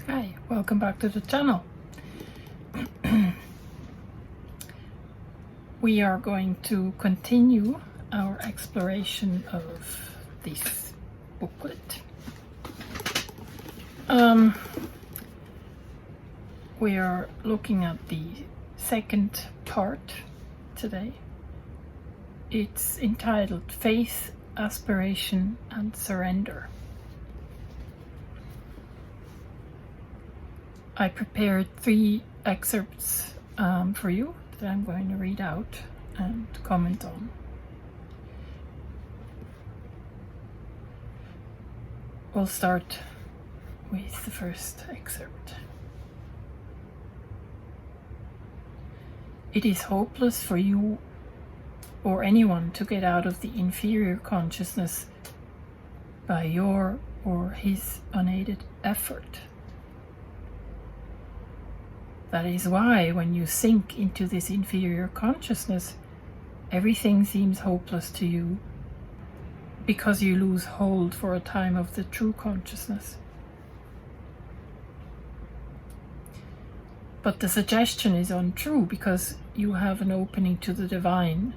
Hi, welcome back to the channel. We are going to continue our exploration of this booklet. We are looking at the second part today. It's entitled Faith, Aspiration and Surrender. I prepared 3 excerpts for you that I'm going to read out and comment on. We'll start with the first excerpt. It is hopeless for you or anyone to get out of the inferior consciousness by your or his unaided effort. That is why, when you sink into this inferior consciousness, everything seems hopeless to you, because you lose hold for a time of the true consciousness. But the suggestion is untrue, because you have an opening to the divine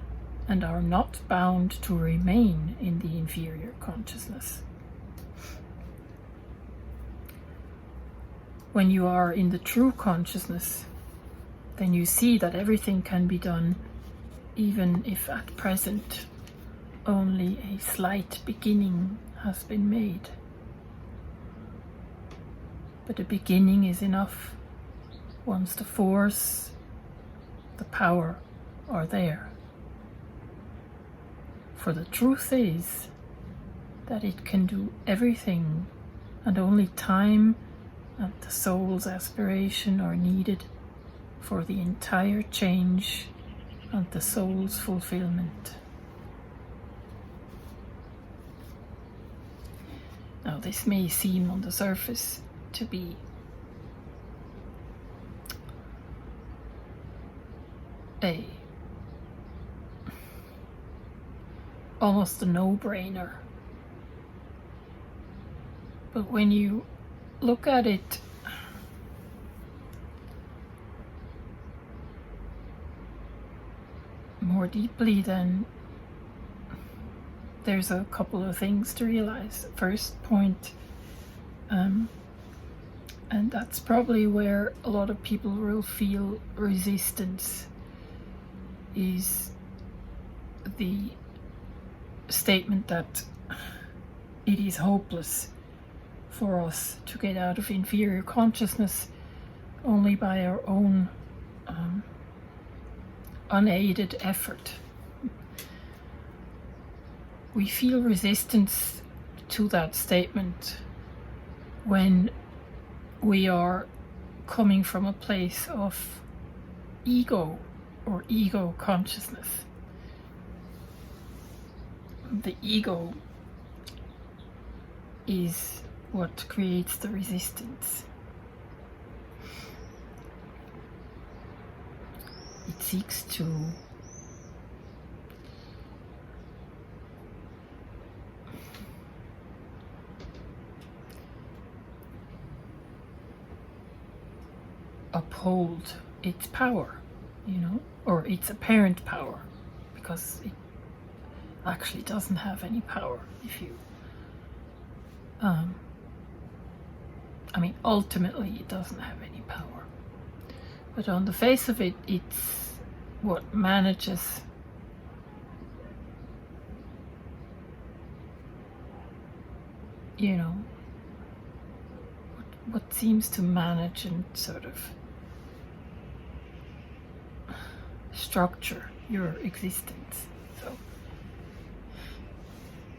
and are not bound to remain in the inferior consciousness. When you are in the true consciousness, then you see that everything can be done, even if at present only a slight beginning has been made. But a beginning is enough once the force, the power are there. For the truth is that it can do everything, and only time and the soul's aspiration are needed for the entire change and the soul's fulfillment. Now, this may seem on the surface to be almost a no-brainer. But when you look at it more deeply, then there's a couple of things to realize. First point, and that's probably where a lot of people will feel resistance, is the statement that it is hopeless for us to get out of inferior consciousness only by our own unaided effort. We feel resistance to that statement when we are coming from a place of ego or ego consciousness. The ego is what creates the resistance. It seeks to uphold its power, or its apparent power, because it actually doesn't have any power. If you ultimately it doesn't have any power, but on the face of it, it's what manages what seems to manage and sort of structure your existence.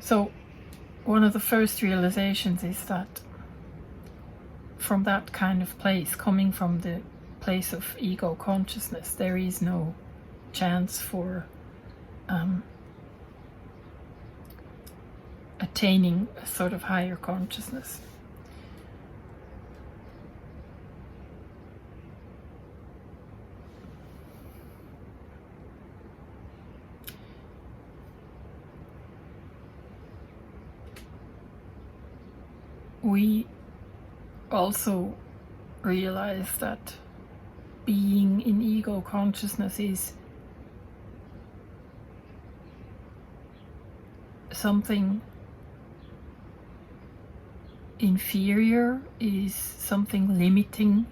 So one of the first realizations is that from that kind of place, coming from the place of ego consciousness, there is no chance for attaining a sort of higher consciousness. We also realize that being in ego consciousness is something inferior, is something limiting.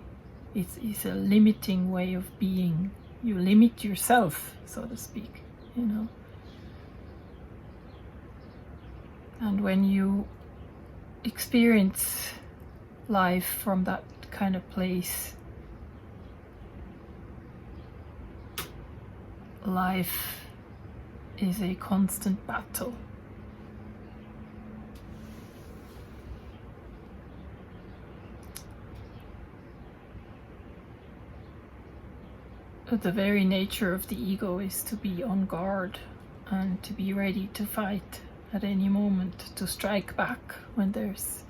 It's a limiting way of being. You limit yourself, so to speak, you know. And when you experience life from that kind of place, life is a constant battle. The very nature of the ego is to be on guard and to be ready to fight at any moment, to strike back when there's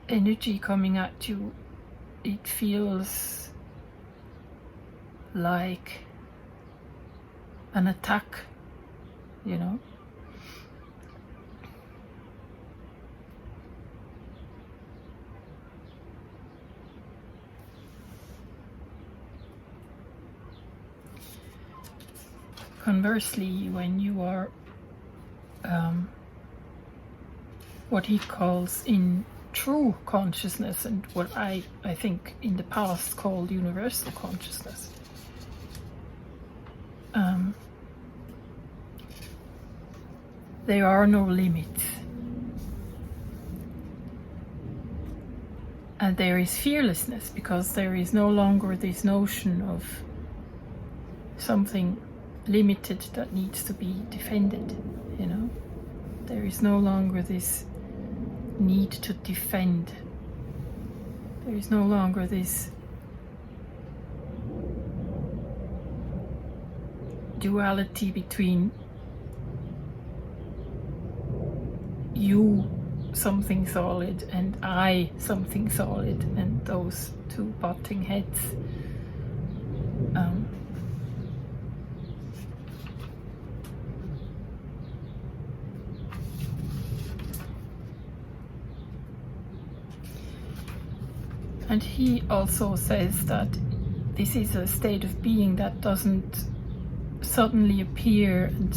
energy coming at you. It feels like an attack, you know. Conversely, when you are what he calls in true consciousness, and what I think in the past called universal consciousness, there are no limits, and there is fearlessness, because there is no longer this notion of something limited that needs to be defended, you know. There is no longer this need to defend. There is no longer this duality between you, something solid, and I, something solid, and those two butting heads. And he also says that this is a state of being that doesn't suddenly appear and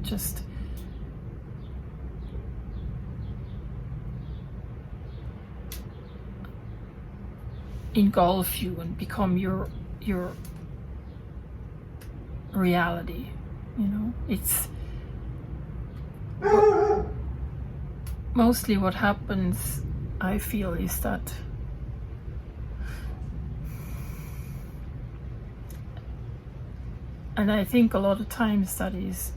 just engulf you and become your reality, you know. It's mostly what happens, I feel, is that and I think a lot of times that is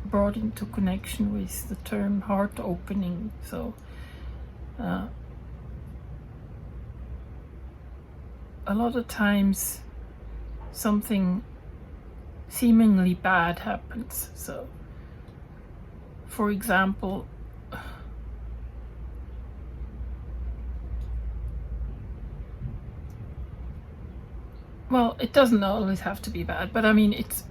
brought into connection with the term heart opening. So a lot of times something seemingly bad happens. So, for example, well, it doesn't always have to be bad, but I mean, it's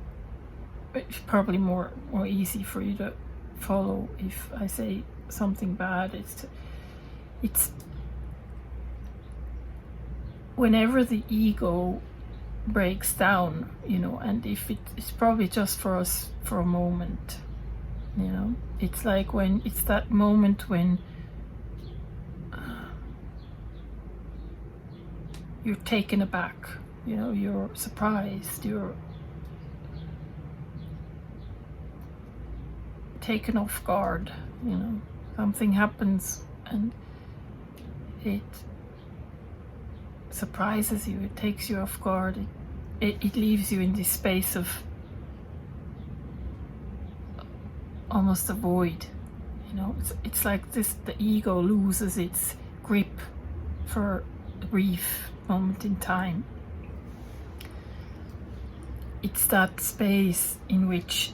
probably more easy for you to follow if I say something bad. It's whenever the ego breaks down, you know, and if it's probably just for us for a moment, you know. It's like when it's that moment when you're taken aback, you know, you're surprised, you're taken off guard, you know. Something happens and it surprises you, it takes you off guard, it leaves you in this space of almost a void, you know. It's like this, the ego loses its grip for a brief moment in time. It's that space in which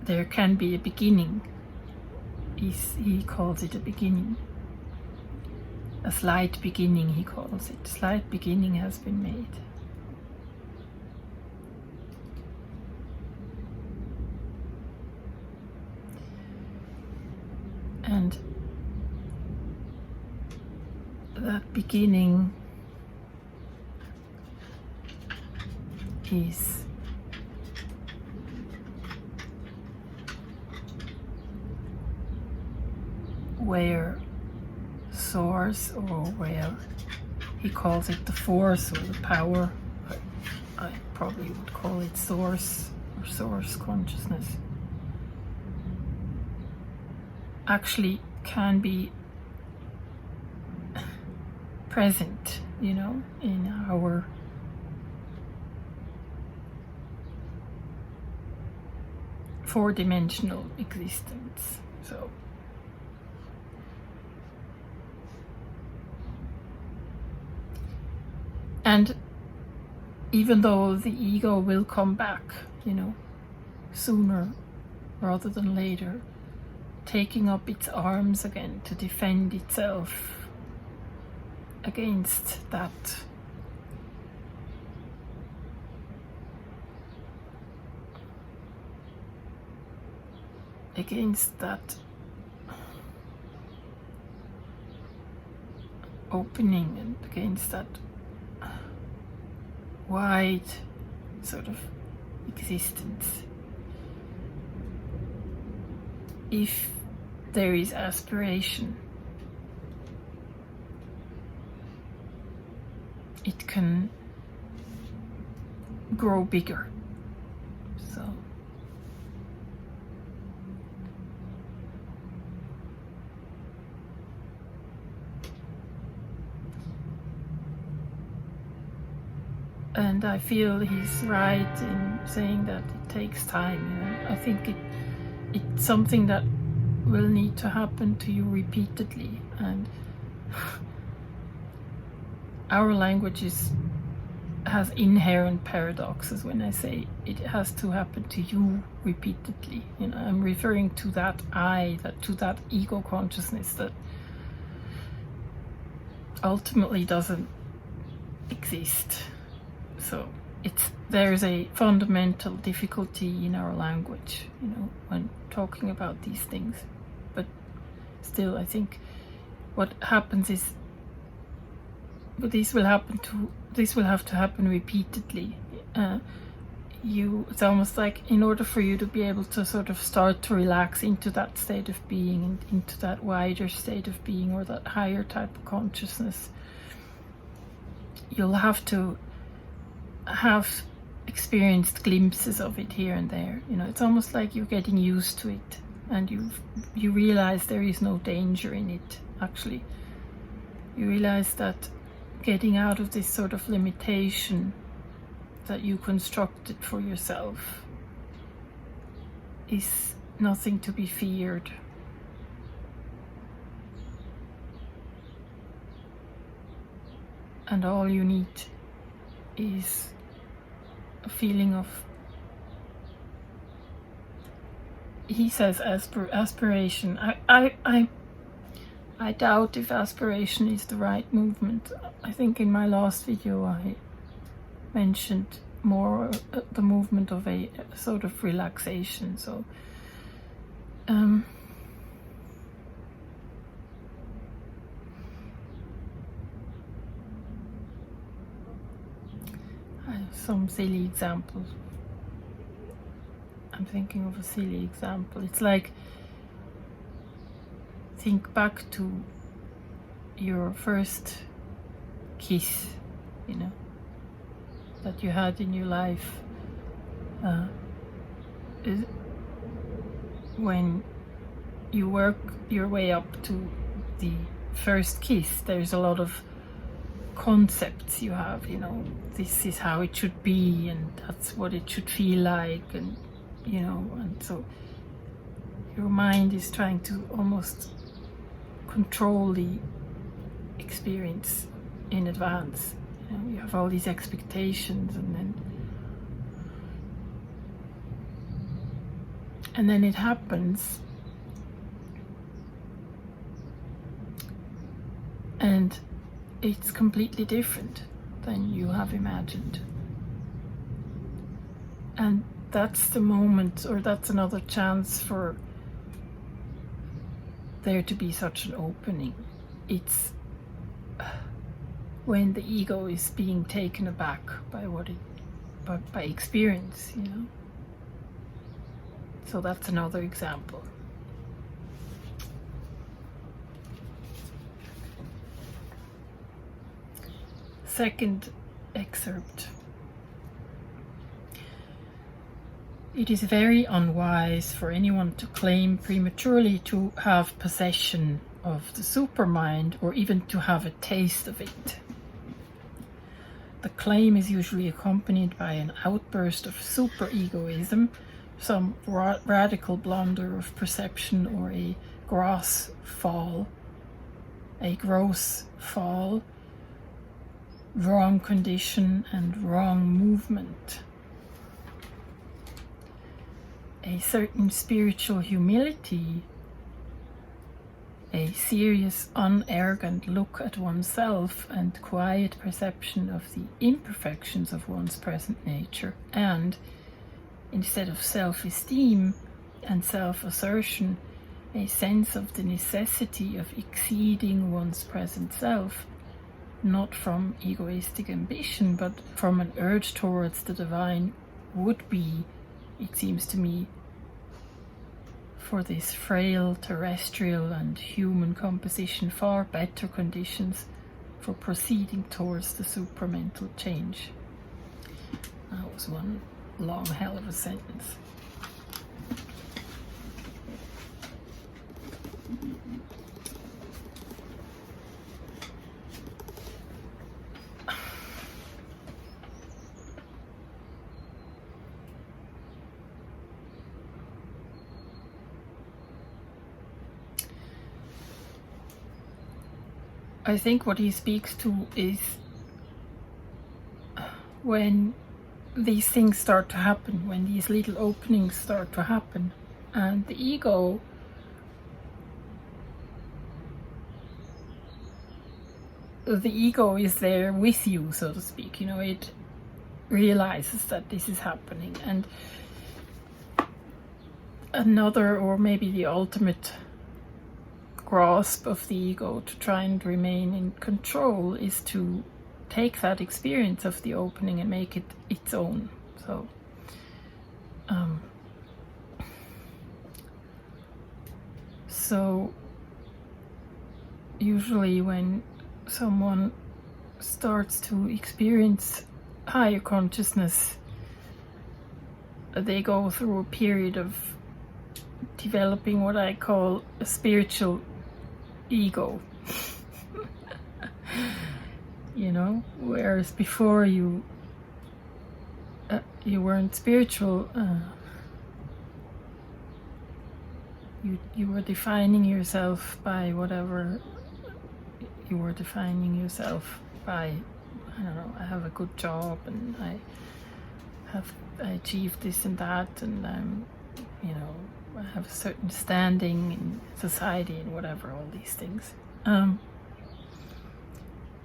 there can be a beginning. He calls it a beginning. A slight beginning, he calls it. Slight beginning has been made. And that beginning is where source, or where he calls it the force or the power, I probably would call it source or source consciousness, actually can be present, you know, in our four-dimensional existence. So and even though the ego will come back, you know, sooner rather than later, taking up its arms again to defend itself against that opening, and against that wide sort of existence. If there is aspiration, it can grow bigger. So and I feel he's right in saying that it takes time, you know. I think it's something that will need to happen to you repeatedly, and our language has inherent paradoxes. When I say it has to happen to you repeatedly, you know, I'm referring to that to that ego consciousness that ultimately doesn't exist. So there's a fundamental difficulty in our language, you know, when talking about these things. But still, I think what happens is, but this will have to happen repeatedly. It's almost like, in order for you to be able to sort of start to relax into that state of being, and into that wider state of being, or that higher type of consciousness, you'll have to have experienced glimpses of it here and there. You know, it's almost like you're getting used to it, and you realize there is no danger in it. Actually, you realize that getting out of this sort of limitation that you constructed for yourself is nothing to be feared. And all you need is a feeling of, he says, aspiration. I doubt if aspiration is the right movement. I think in my last video I mentioned more the movement of a sort of relaxation. So I have some silly examples. I'm thinking of a silly example. It's like, think back to your first kiss, you know, that you had in your life. When you work your way up to the first kiss, there's a lot of concepts you have, you know, this is how it should be, and that's what it should feel like, and you know, and so your mind is trying to almost control the experience in advance. You know, you have all these expectations, and then it happens, and it's completely different than you have imagined. And that's the moment, or that's another chance for there to be such an opening. It's when the ego is being taken aback by by experience, you know. So that's another example. Second excerpt. It is very unwise for anyone to claim prematurely to have possession of the supermind, or even to have a taste of it. The claim is usually accompanied by an outburst of superegoism, some radical blunder of perception, or a gross fall, wrong condition and wrong movement. A certain spiritual humility, a serious, unarrogant look at oneself, and quiet perception of the imperfections of one's present nature, and, instead of self-esteem and self-assertion, a sense of the necessity of exceeding one's present self, not from egoistic ambition, but from an urge towards the divine, would be, it seems to me, for this frail terrestrial and human composition, far better conditions for proceeding towards the supramental change. That was one long hell of a sentence. I think what he speaks to is when these things start to happen, when these little openings start to happen, and the ego is there with you, so to speak. You know, it realizes that this is happening, and another, or maybe the ultimate grasp of the ego to try and remain in control, is to take that experience of the opening and make it its own. So usually when someone starts to experience higher consciousness, they go through a period of developing what I call a spiritual ego. You know, whereas before you weren't spiritual, you were defining yourself by whatever you were defining yourself by. I don't know, I have a good job, and I achieved this and that, and I have a certain standing in society and whatever, all these things.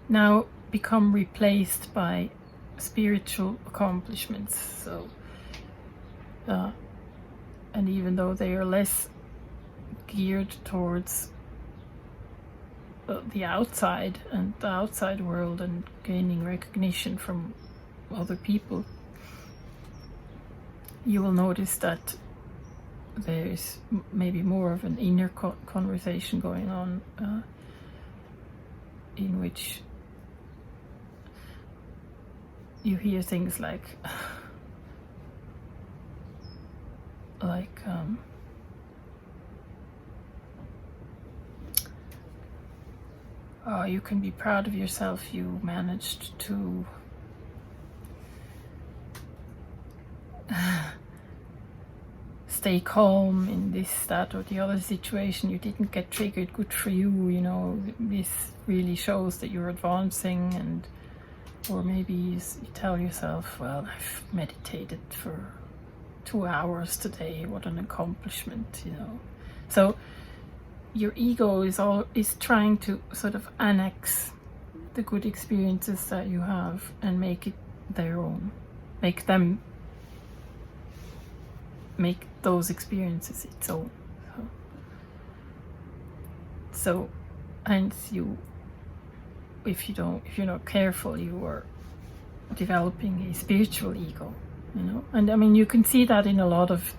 Now become replaced by spiritual accomplishments. So, and even though they are less geared towards the outside and the outside world and gaining recognition from other people, you will notice that there is maybe more of an inner conversation going on, in which you hear things like oh, you can be proud of yourself, you managed to stay calm in this, that, or the other situation. You didn't get triggered. Good for you. You know, this really shows that you're advancing. And or maybe you tell yourself, well, I've meditated for 2 hours today. What an accomplishment, you know. So your ego is trying to sort of annex the good experiences that you have and make it their own. Make those experiences its own. So hence if you're not careful, you are developing a spiritual ego, and I mean, you can see that in a lot of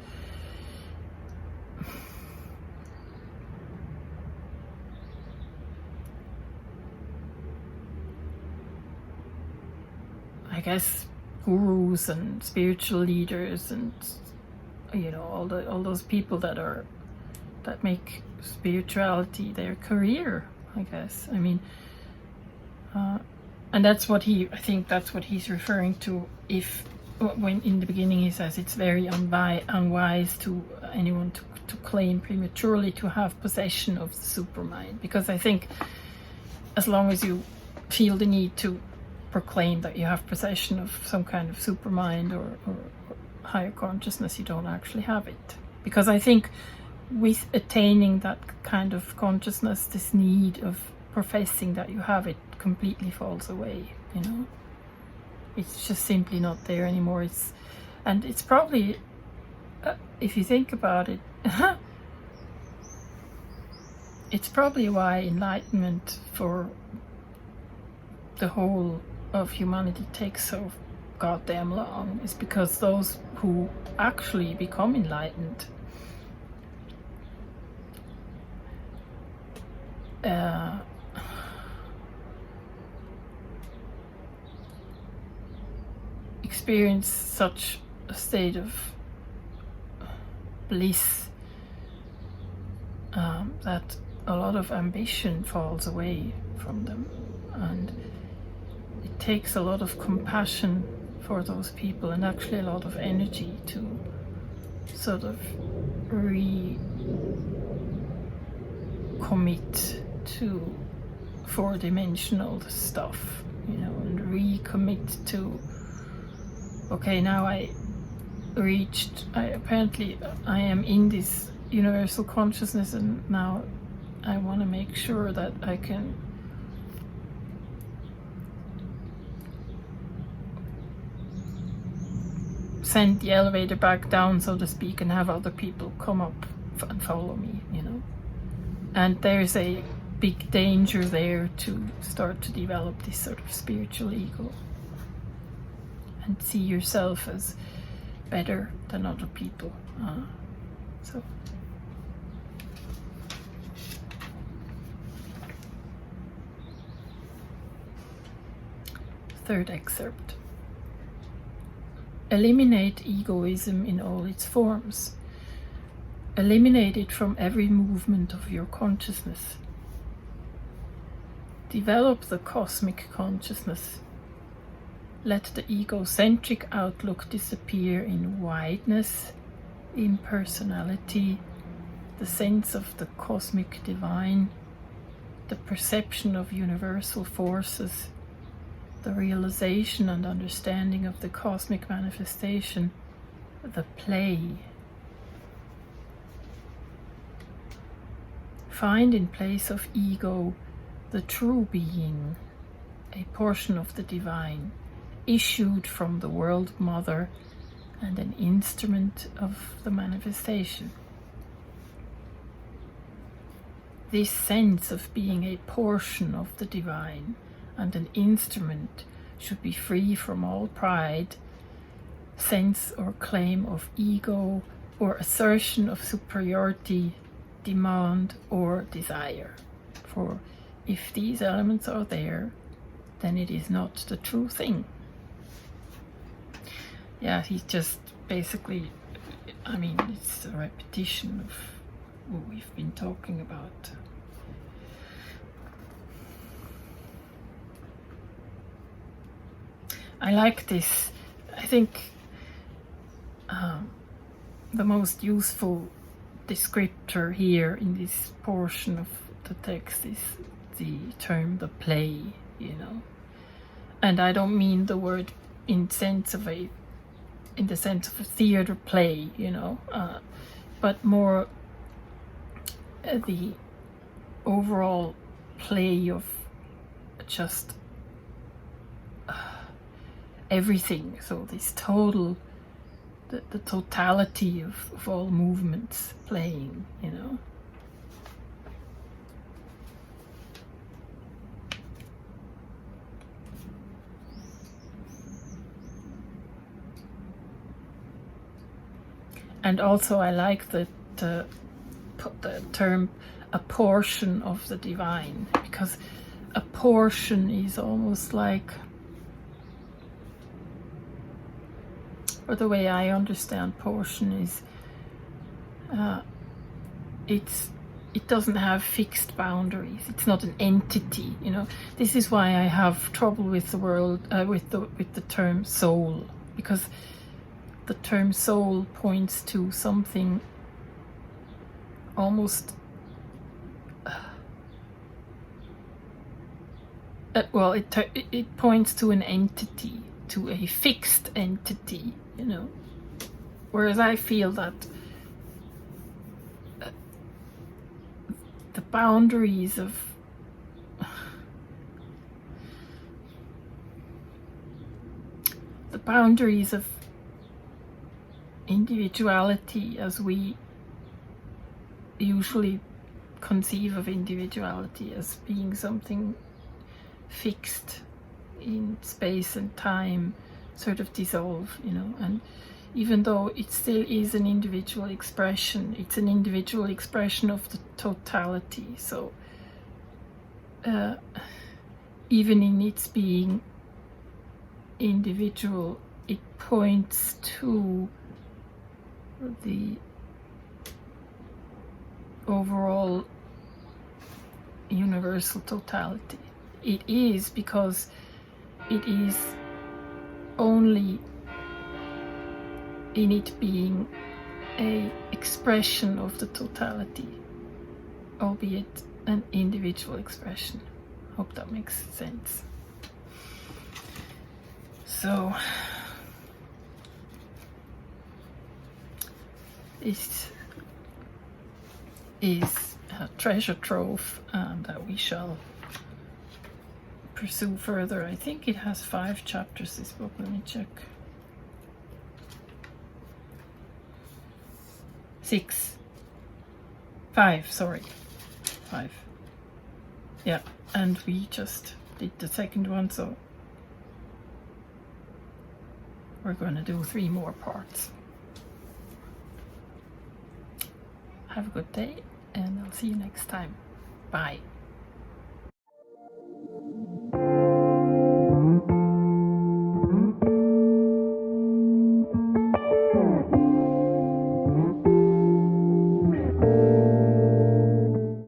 I guess gurus and spiritual leaders, and all those people that make spirituality their career, I guess. I mean, and I think that's what he's referring to, when in the beginning he says it's very unwise to anyone to claim prematurely to have possession of the supermind, because I think as long as you feel the need to proclaim that you have possession of some kind of supermind or higher consciousness, you don't actually have it. Because I think with attaining that kind of consciousness, this need of professing that you have it completely falls away, It's just simply not there anymore. It's probably, if you think about it, it's probably why enlightenment for the whole of humanity takes so goddamn long, is because those who actually become enlightened experience such a state of bliss that a lot of ambition falls away from them, and it takes a lot of compassion for those people, and actually a lot of energy to sort of recommit to four-dimensional stuff, and recommit to, okay, now I am in this universal consciousness, and now I want to make sure that I can send the elevator back down, so to speak, and have other people come up and follow me, And there's a big danger there to start to develop this sort of spiritual ego and see yourself as better than other people. So third excerpt. Eliminate egoism in all its forms. Eliminate it from every movement of your consciousness. Develop the cosmic consciousness. Let the egocentric outlook disappear in wideness, impersonality, the sense of the cosmic divine, the perception of universal forces, the realization and understanding of the cosmic manifestation, the play. Find in place of ego the true being, a portion of the divine, issued from the World Mother and an instrument of the manifestation. This sense of being a portion of the divine and an instrument should be free from all pride, sense or claim of ego, or assertion of superiority, demand or desire. For if these elements are there, then it is not the true thing. Yeah, he's just basically, I mean, it's a repetition of what we've been talking about. I like this. I think the most useful descriptor here in this portion of the text is the term the play, And I don't mean the word in the sense of a theater play, but more the overall play of just everything. So this total, the totality of all movements playing, And also I like the term a portion of the divine, because a portion is almost like, or the way I understand portion is, it doesn't have fixed boundaries. It's not an entity, you know. This is why I have trouble with the with the term soul, because the term soul points to something almost well, it points to an entity, to a fixed entity, you know. Whereas I feel that the boundaries of individuality, as we usually conceive of individuality as being something fixed in space and time, sort of dissolve, you know. And even though it still is an individual expression, it's an individual expression of the totality. So even in its being individual, it points to the overall universal totality. It is, because it is only in it being an expression of the totality, albeit an individual expression. Hope that makes sense. So this is a treasure trove that we shall pursue further. I think it has 5 chapters, this book. Let me check. 5, sorry. 5. Yeah, and we just did the second one, so we're going to do 3 more parts. Have a good day, and I'll see you next time. Bye.